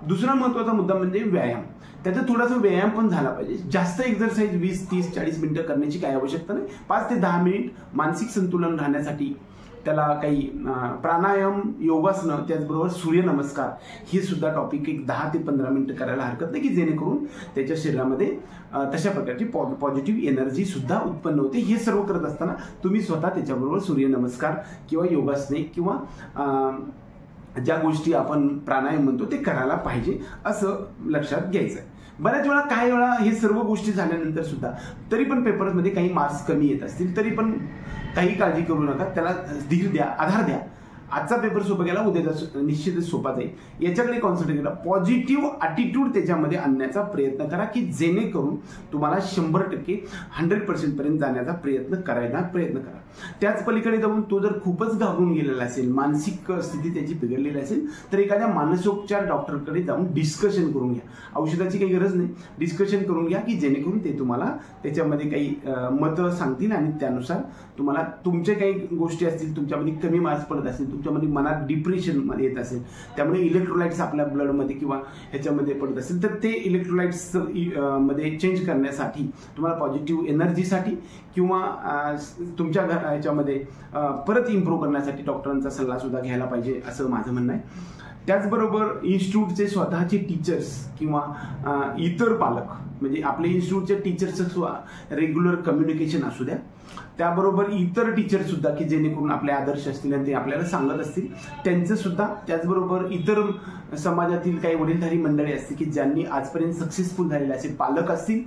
दुसरा महत्त्वाचा मुद्दा म्हणजे व्यायाम. त्याचा थोडासा व्यायाम पण झाला पाहिजे. जास्त एक्सरसाइज 20, 30, 40 मिनिटं करण्याची काही आवश्यकता नाही. 5 ते 10 मिनिट मानसिक संतुलन राहण्यासाठी त्याला काही प्राणायाम, योगासनं, त्याचबरोबर सूर्यनमस्कार हे सुद्धा टॉपिक एक 10 ते 15 मिनिटं करायला हरकत नाही, की जेणेकरून त्याच्या शरीरामध्ये तशा प्रकारची पॉझिटिव्ह एनर्जी सुद्धा उत्पन्न होते. हे सर्व करत असताना तुम्ही स्वतः त्याच्याबरोबर सूर्यनमस्कार किंवा योगासने किंवा ज्या गोष्टी आपण प्राणायाम म्हणतो ते करायला पाहिजे असं लक्षात घ्यायचं आहे. बऱ्याच वेळा काही वेळा हे सर्व गोष्टी झाल्यानंतर सुद्धा तरी पण पेपरमध्ये काही मार्क्स कमी येत असतील तरी पण काही काळजी करू नका. त्याला धीर द्या, आधार द्या. आजचा पेपर सोपा गेला, उद्याचा निश्चितच सोपा जाईल. याच्याकडे कॉन्सन्ट्रेट करा. पॉझिटिव्ह ॲटिट्यूड त्याच्यामध्ये आणण्याचा प्रयत्न करा की जेणेकरून तुम्हाला 100% 100% पर्यंत जाण्याचा प्रयत्न करा. त्याच पलीकडे जाऊन तो जर खूपच घाबरून गेलेला असेल, मानसिक स्थिती त्याची बिघडलेली असेल तर एखाद्या मानसोपचार डॉक्टरकडे जाऊन डिस्कशन करून घ्या. औषधाची काही गरज नाही, डिस्कशन करून घ्या की जेणेकरून ते तुम्हाला त्याच्यामध्ये काही मतं सांगतील आणि त्यानुसार तुम्हाला तुमच्या काही गोष्टी असतील, तुमच्यामध्ये कमी मार्क्स पडत असतील, तुमच्यामध्ये मनात डिप्रेशन मध्ये येत असेल, त्यामुळे इलेक्ट्रोलाइट्स आपल्या ब्लडमध्ये किंवा ह्याच्यामध्ये पडत असेल तर ते इलेक्ट्रोलाइट्स मध्ये चेंज करण्यासाठी तुम्हाला पॉझिटिव्ह एनर्जीसाठी किंवा तुमच्या ह्याच्यामध्ये परत इम्प्रूव्ह करण्यासाठी डॉक्टरांचा सल्ला सुद्धा घ्यायला पाहिजे असं माझं म्हणणं आहे. त्याचबरोबर इन्स्टिट्यूटचे स्वतःचे टीचर्स किंवा इतर पालक, म्हणजे आपले इन्स्टिट्यूटचे टीचर्सचं रेग्युलर कम्युनिकेशन असू द्या. त्याबरोबर इतर टीचर सुद्धा की जेणेकरून आपले आदर्श असतील आणि ते आपल्याला सांगत असतील त्यांचं सुद्धा, त्याचबरोबर इतर समाजातील काही वडीलधारी मंडळी असतील की ज्यांनी आजपर्यंत सक्सेसफुल झालेले असे पालक असतील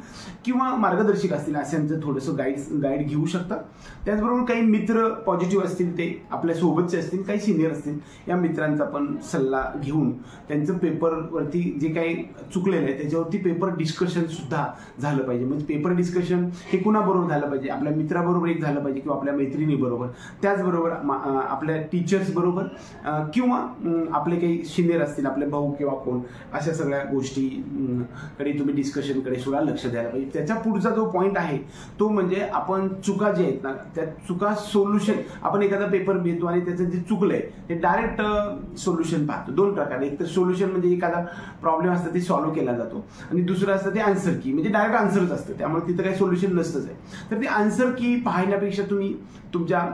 किंवा मार्गदर्शक असतील अशांचं थोडंसं गाईड घेऊ शकता. त्याचबरोबर काही मित्र पॉझिटिव्ह असतील ते आपल्या सोबतचे असतील, काही सिनियर असतील, या मित्रांचा पण सल्ला घेऊन त्यांचं पेपरवरती जे काही चुकलेलं आहे त्याच्यावरती पेपर डिस्कशन सुद्धा झालं पाहिजे. म्हणजे पेपर डिस्कशन हे कुणाबरोबर झालं पाहिजे, आपल्या मित्राबरोबर एक झालं पाहिजे किंवा आपल्या मैत्रिणीबरोबर, त्याचबरोबर आपल्या टीचर्स बरोबर किंवा आपले काही सिनियर असतील, आपले भाऊ किंवा कोण, अशा सगळ्या गोष्टीकडे तुम्ही डिस्कशनकडे सुद्धा लक्ष द्यायला पाहिजे. त्याच्या पुढचा जो पॉईंट आहे तो म्हणजे आपण चुका जे आहेत ना त्या चुका सोल्युशन, आपण एखादा पेपर घेतो आणि त्याचं जे चुकलंय ते डायरेक्ट सोल्युशन पाहतो. दोन प्रकारे, एक तर सोल्युशन म्हणजे एखादा प्रॉब्लेम असतं ते सॉल्व्ह केला जातो आणि दुसरं असतं ते आन्सर की, म्हणजे डायरेक्ट आन्सरच असतं, त्यामुळे तिथं काही सोल्युशन नसतंच आहे. तर ते आन्सर की पाहण्यापेक्षा तुम्ही तुमच्या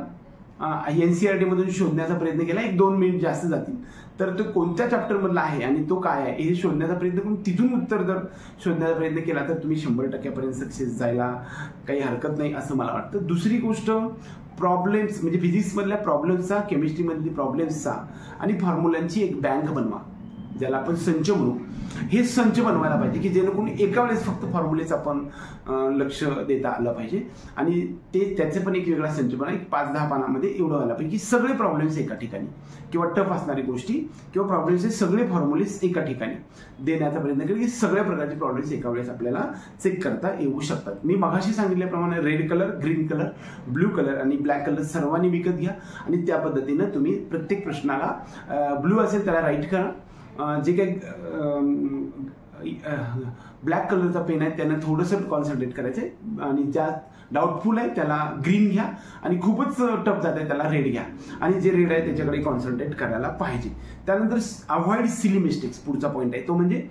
NCERT मधून शोधण्याचा प्रयत्न केला, 1-2 मिनिट जास्त जातील, तर तो कोणत्या चॅप्टरमधला आहे आणि तो काय आहे हे शोधण्याचा प्रयत्न करून तिथून उत्तर जर शोधण्याचा प्रयत्न केला तर तुम्ही 100% सक्सेस जायला काही हरकत नाही असं मला वाटतं. दुसरी गोष्ट, प्रॉब्लेम्स म्हणजे फिजिक्समधल्या प्रॉब्लेम्सचा, केमिस्ट्रीमधली प्रॉब्लेम्सचा आणि फॉर्म्युलांची एक बँक बनवा, ज्याला आपण संच म्हणू. हे संच बनवायला पाहिजे की जेणेकरून एका वेळेस फक्त फॉर्म्युलेच आपण लक्ष देता आलं पाहिजे आणि त्याचे पण एक वेगळा संच बनवा, एक 5-10 पानामध्ये एवढं व्हायला पाहिजे की सगळे प्रॉब्लेम्स एका ठिकाणी किंवा टफ असणारी गोष्टी किंवा प्रॉब्लेम्सचे सगळे फॉर्म्युलेस एका ठिकाणी देण्याचा प्रयत्न केला की सगळ्या प्रकारचे प्रॉब्लेम्स एका वेळेस आपल्याला चेक करता येऊ शकतात. मी मगाशी सांगितल्याप्रमाणे red colour, green colour, blue colour आणि ब्लॅक कलर सर्वांनी विकत घ्या आणि त्या पद्धतीनं तुम्ही प्रत्येक प्रश्नाला, ब्ल्यू असेल त्याला राईट करा, जे काही ब्लॅक कलरचा पेन आहे त्यांना थोडंसं कॉन्सन्ट्रेट करायचंय आणि ज्या डाऊटफुल आहे त्याला ग्रीन घ्या आणि खूपच टफ जात आहे त्याला रेड घ्या आणि जे रेड आहे त्याच्याकडे कॉन्सन्ट्रेट करायला पाहिजे. त्यानंतर अवॉइड सिली मिस्टेक्स पुढचा पॉईंट आहे, तो म्हणजे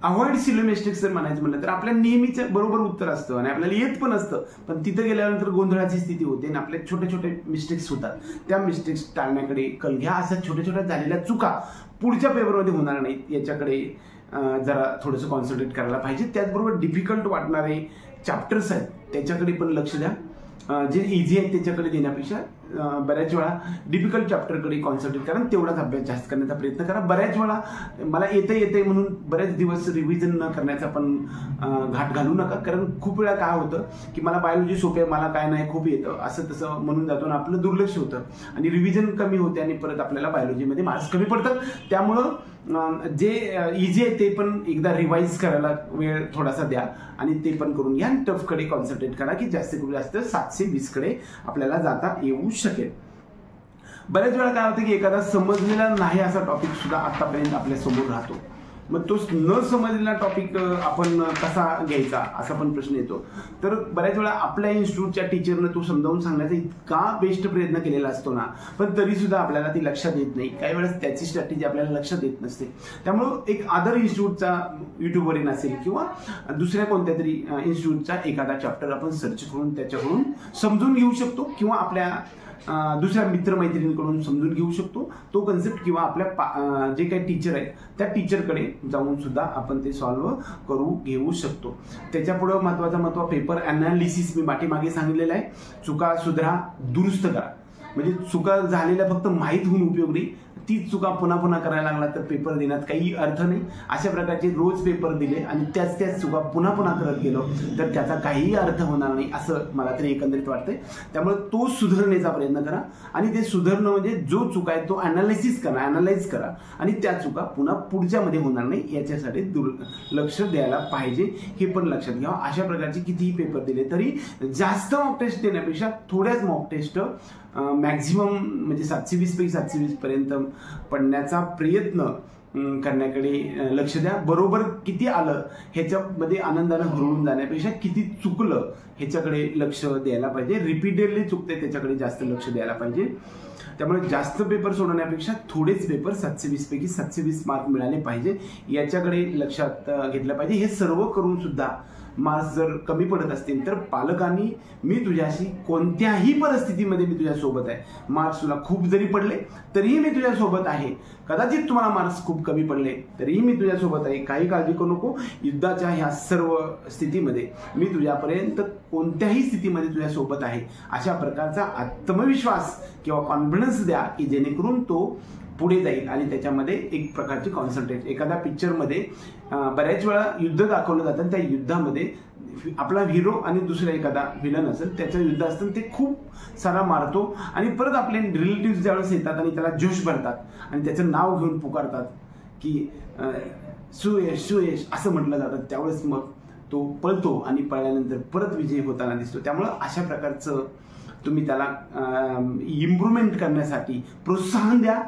अवॉइड सिली मिस्टेक्स जर म्हणायचं म्हणलं तर आपल्या नेहमीचं बरोबर उत्तर असतं आणि आपल्याला येत पण असतं, पण तिथं गेल्यानंतर गोंधळाची स्थिती होते आणि आपले छोटे छोटे मिस्टेक्स होतात. त्या मिस्टेक्स टाळण्याकडे कल घ्या. अशा छोट्या छोट्या झालेल्या चुका पुढच्या पेपरमध्ये होणार नाहीत याच्याकडे जरा थोडंसं कॉन्सन्ट्रेट करायला पाहिजे. त्याचबरोबर डिफिकल्ट वाटणारे चॅप्टर्स आहेत त्याच्याकडे पण लक्ष द्या. जे इझी आहेत त्याच्याकडे देण्यापेक्षा बऱ्याच वेळा डिफिकल्ट चॅप्टरकडे कॉन्सन्ट्रेट करा, तेवढाच अभ्यास जास्त करण्याचा प्रयत्न करा. बऱ्याच वेळा मला येते म्हणून बरेच दिवस रिव्हिजन न करण्याचा पण घाट घालू नका, कारण खूप वेळा काय होतं की मला बायोलॉजी सोपे आहे, मला काय नाही खूप येतं असं तसं म्हणून जातो आणि आपलं दुर्लक्ष होतं आणि रिव्हिजन कमी होते आणि परत आपल्याला बायोलॉजीमध्ये मार्क्स कमी पडतात. त्यामुळं जे इझी आहे ते पण एकदा रिवाइज करायला वेळ थोडासा द्या आणि ते पण करून घ्या आणि टफकडे कॉन्सन्ट्रेट करा की जास्तीत जास्त 720 कडे आपल्याला जाता येऊ शकेल. बऱ्याच वेळा काय होतं की एखादा समजलेला नाही असा टॉपिक सुद्धा आतापर्यंत आपल्या समोर राहतो, मग तो न समजलेला टॉपिक आपण कसा घ्यायचा असा पण प्रश्न येतो. तर बऱ्याच वेळा आपल्या इन्स्टिट्यूटच्या टीचरनं तो समजावून सांगण्याचा इतका बेस्ट प्रयत्न केलेला असतो ना, पण तरी सुद्धा आपल्याला ती लक्षात येत नाही. काही वेळेस त्याची स्ट्रॅटेजी आपल्याला लक्षात येत नसते. त्यामुळं एक अदर इन्स्टिट्यूटचा युट्यूबवरील असेल किंवा दुसऱ्या कोणत्या तरी इन्स्टिट्यूटचा एखादा चॅप्टर आपण सर्च करून त्याच्याकडून समजून घेऊ शकतो किंवा आपल्या दुसऱ्या मित्रमैत्रिणींकडून समजून घेऊ शकतो तो कन्सेप्ट किंवा आपल्या जे काही टीचर आहेत त्या टीचरकडे जाऊन सुद्धा आपण ते सॉल्व्ह करू घेऊ शकतो. त्याच्यापुढं महत्वाचा पेपर अनालिसिस मी पाठीमागे सांगितलेलं आहे. चुका सुधारा, दुरुस्त करा. म्हणजे चुका झालेल्या फक्त माहीत होऊन उपयोग नाही, तीच चुका पुन्हा पुन्हा करायला लागला तर पेपर देण्यात काही अर्थ नाही. अशा प्रकारचे रोज पेपर दिले आणि त्याच चुका पुन्हा पुन्हा करत गेलो तर त्याचा काहीही अर्थ होणार नाही असं मला तरी एकंदरीत वाटतंय. त्यामुळे तो सुधारण्याचा प्रयत्न करा आणि ते सुधारणं म्हणजे जो चुका आहे तो अनालाइज करा आणि त्या चुका पुन्हा पुढच्यामध्ये होणार नाही याच्यासाठी लक्ष द्यायला पाहिजे, हे पण लक्षात घ्या. अशा प्रकारचे कितीही पेपर दिले तरी जास्त मॉक टेस्ट देण्यापेक्षा थोड्याच मॉक टेस्ट मॅक्झिमम म्हणजे 720 पैकी 720 पर्यंत पडण्याचा प्रयत्न करण्याकडे लक्ष द्या. बरोबर किती आलं ह्याच्यामध्ये आनंदानं हरवून जाण्यापेक्षा किती चुकलं ह्याच्याकडे लक्ष द्यायला पाहिजे. रिपीटेडली चुकते त्याच्याकडे जास्त लक्ष द्यायला पाहिजे. त्यामुळे जास्त पेपर सोडवण्यापेक्षा थोडेच पेपर 720 पैकी 720 मार्क मिळाले पाहिजे याच्याकडे लक्षात घेतलं पाहिजे. हे सर्व करून सुद्धा मार्क्स जर कमी पडत असतील तर पालकांनी मी तुझ्याशी कोणत्याही परिस्थितीमध्ये मी तुझ्यासोबत आहे. मार्क्स तुला खूप जरी पडले तरीही मी तुझ्यासोबत आहे. कदाचित तुम्हाला मार्क्स खूप कमी पडले तरीही मी तुझ्यासोबत आहे. काही काळजी करू नको. युद्धाच्या ह्या सर्व स्थितीमध्ये मी तुझ्यापर्यंत कोणत्याही स्थितीमध्ये तुझ्यासोबत आहे. अशा प्रकारचा आत्मविश्वास किंवा कॉन्फिडन्स द्या की जेणेकरून तो पुढे जाईल आणि त्याच्यामध्ये एक प्रकारची कॉन्सन्ट्रेट. एखाद्या पिक्चरमध्ये बऱ्याच वेळा युद्ध दाखवलं जातं. त्या युद्धामध्ये आपला हिरो आणि दुसरा एखादा विलन असेल त्याचं युद्ध असतं. ते खूप सारा मारतो आणि परत आपले रिलेटिव्ह ज्यावेळेस येतात आणि त्याला जोश भरतात आणि त्याचं नाव घेऊन पुकारतात की सुयश सुयश असं म्हटलं जातं. त्यावेळेस मग तो पळतो आणि पळल्यानंतर परत विजयी होताना दिसतो. त्यामुळं अशा प्रकारचं तुम्ही त्याला इम्प्रूव्हमेंट करण्यासाठी प्रोत्साहन द्या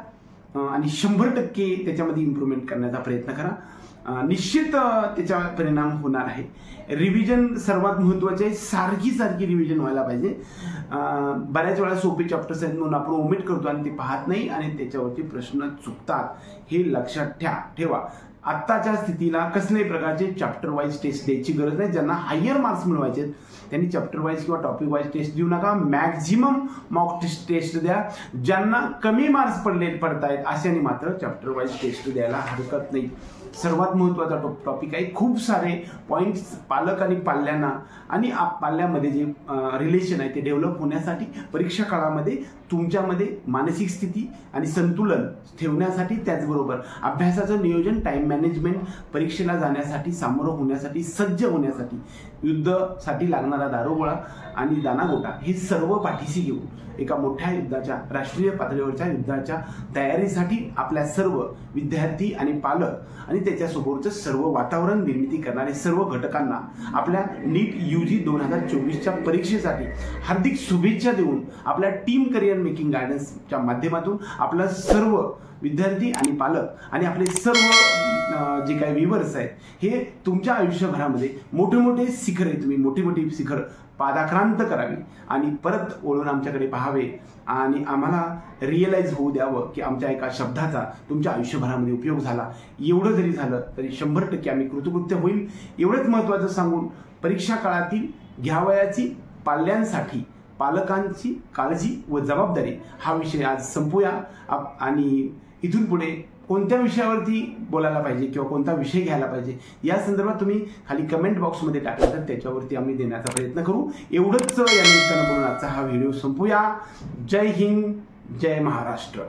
आणि 100% त्याच्यामध्ये इम्प्रूव्हमेंट करण्याचा प्रयत्न करा. निश्चित त्याचा परिणाम होणार आहे. रिव्हिजन सर्वात महत्त्वाचे आहे. सारखी रिव्हिजन व्हायला पाहिजे. बऱ्याच वेळा सोपे चॅप्टर्स आहेत म्हणून आपण ओमिट करतो आणि ते पाहत नाही आणि त्याच्यावरती प्रश्न चुकतात. हे लक्षात ठेवा. आत्ताच्या स्थितीला कसल्याही प्रकारचे चॅप्टर वाईज टेस्ट द्यायची गरज नाही. ज्यांना हायर मार्क्स मिळवायचे त्यांनी चॅप्टर वाईज किंवा टॉपिक वाईज टेस्ट देऊ नका. मॅक्झिमम मॉक टेस्ट द्या. ज्यांना कमी मार्क्स पडतायत अशाने मात्र चॅप्टर वाईज टेस्ट द्यायला हरकत नाही. सर्वात महत्त्वाचा टॉपिक आहे. खूप सारे पॉईंट्स पालक आणि पाल्यांना आणि पाल्यामध्ये जे रिलेशन आहे ते डेव्हलप होण्यासाठी परीक्षा काळामध्ये तुमच्यामध्ये मानसिक स्थिती आणि संतुलन ठेवण्यासाठी, त्याचबरोबर अभ्यासाचं नियोजन, टाइम मॅनेजमेंट, परीक्षेला जाण्यासाठी, सामोरं होण्यासाठी, सज्ज होण्यासाठी, युद्धासाठी लागणारा दारुगोळा आणि दानागोटा हे सर्व पाठीशी घेऊन एका मोठ्या युद्धाच्या, राष्ट्रीय पातळीवरच्या युद्धाच्या तयारीसाठी आपल्या सर्व विद्यार्थी आणि पालक आणि त्याच्यासोबतचं सर्व वातावरण निर्मिती करणारे सर्व घटकांना आपल्या नीट UG 2024च्या परीक्षेसाठी हार्दिक शुभेच्छा देऊन आपल्या टीम करिअर मेकिंग गायडन्सच्या माध्यमातून आपलं सर्व विद्यार्थी आणि पालक आणि आपले सर्व जे काही व्ह्यूअर्स आहेत हे तुमच्या आयुष्यभरामध्ये मोठे मोठे शिखर आहे, तुम्ही मोठी मोठी शिखर पादाक्रांत करावी आणि परत वळून आमच्याकडे पाहावे आणि आम्हाला रिअलाइज होऊ द्यावं की आमच्या एका शब्दाचा तुमच्या आयुष्यभरामध्ये उपयोग झाला. एवढं जरी झालं तरी 100% आम्ही कृतकृत्य होईल. एवढंच महत्त्वाचं सांगून परीक्षा काळातील घ्यावयाची पाल्यांसाठी पालकांची काळजी व जबाबदारी हा विषय आज संपूया आणि इथून पुढे कोणत्या विषयावरती बोलायला पाहिजे किंवा कोणता विषय घ्यायला पाहिजे या संदर्भात तुम्ही खाली कमेंट बॉक्समध्ये टाकलं तर त्याच्यावरती आम्ही देण्याचा प्रयत्न करू. एवढंच या निमित्तानं बोलून आजचा हा व्हिडिओ संपूया. जय हिंद, जय महाराष्ट्र.